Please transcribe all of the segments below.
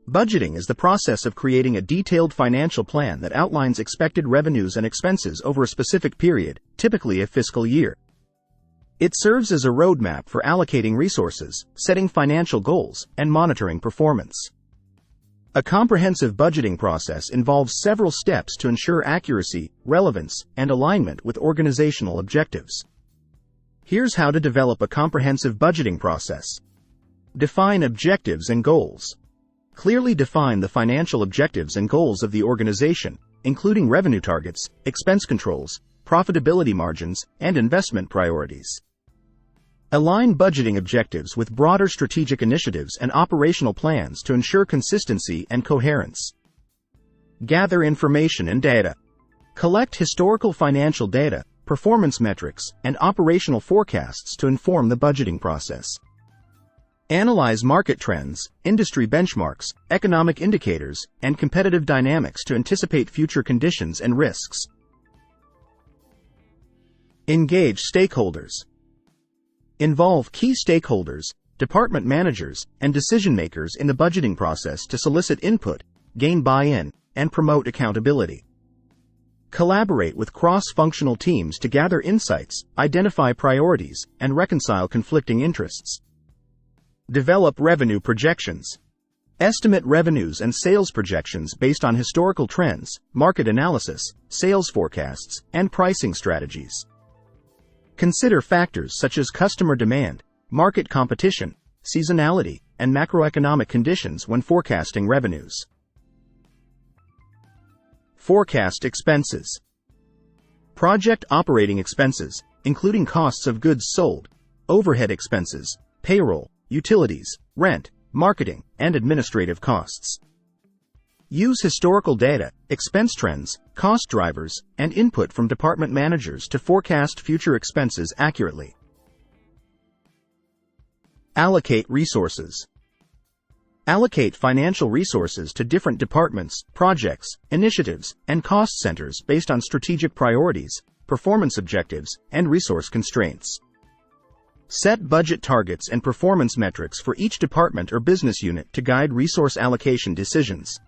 Budgeting is the process of creating a detailed financial plan that outlines expected revenues and expenses over a specific period, typically a fiscal year. It serves as a roadmap for allocating resources, setting financial goals, and monitoring performance. A comprehensive budgeting process involves several steps to ensure accuracy, relevance, and alignment with organizational objectives. Here's how to develop a comprehensive budgeting process. Define objectives and goals. Clearly define the financial objectives and goals of the organization, including revenue targets, expense controls, profitability margins, and investment priorities. Align budgeting objectives with broader strategic initiatives and operational plans to ensure consistency and coherence. Gather information and data. Collect historical financial data, performance metrics, and operational forecasts to inform the budgeting process. Analyze market trends, industry benchmarks, economic indicators, and competitive dynamics to anticipate future conditions and risks. Engage stakeholders. Involve key stakeholders, department managers, and decision-makers in the budgeting process to solicit input, gain buy-in, and promote accountability. Collaborate with cross-functional teams to gather insights, identify priorities, and reconcile conflicting interests. Develop revenue projections. Estimate revenues and sales projections based on historical trends, market analysis, sales forecasts, and pricing strategies. Consider factors such as customer demand, market competition, seasonality, and macroeconomic conditions when forecasting revenues. Forecast expenses. Project operating expenses, including costs of goods sold, overhead expenses, payroll, utilities, rent, marketing, and administrative costs. Use historical data, expense trends, cost drivers, and input from department managers to forecast future expenses accurately. Allocate resources. Allocate financial resources to different departments, projects, initiatives, and cost centers based on strategic priorities, performance objectives, and resource constraints. Set budget targets and performance metrics for each department or business unit to guide resource allocation decisions.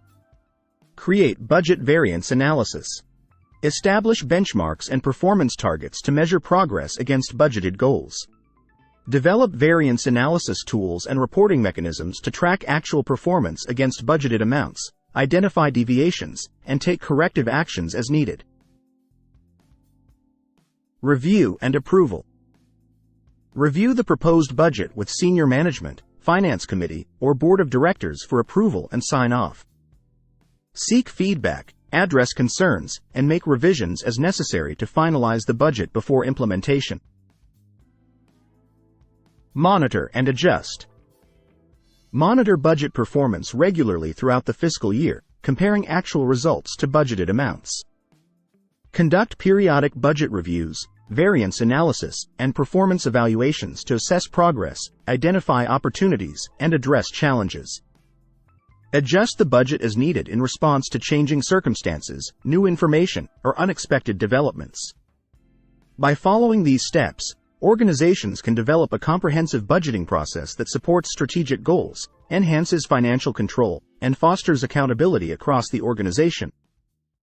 Create budget variance analysis. Establish benchmarks and performance targets to measure progress against budgeted goals. Develop variance analysis tools and reporting mechanisms to track actual performance against budgeted amounts, identify deviations, and take corrective actions as needed. Review and approval. Review the proposed budget with senior management, finance committee, or board of directors for approval and sign off. Seek feedback, address concerns, and make revisions as necessary to finalize the budget before implementation. Monitor and adjust. Monitor budget performance regularly throughout the fiscal year, comparing actual results to budgeted amounts. Conduct periodic budget reviews, variance analysis, and performance evaluations to assess progress, identify opportunities, and address challenges. Adjust the budget as needed in response to changing circumstances, new information, or unexpected developments. By following these steps, organizations can develop a comprehensive budgeting process that supports strategic goals, enhances financial control, and fosters accountability across the organization.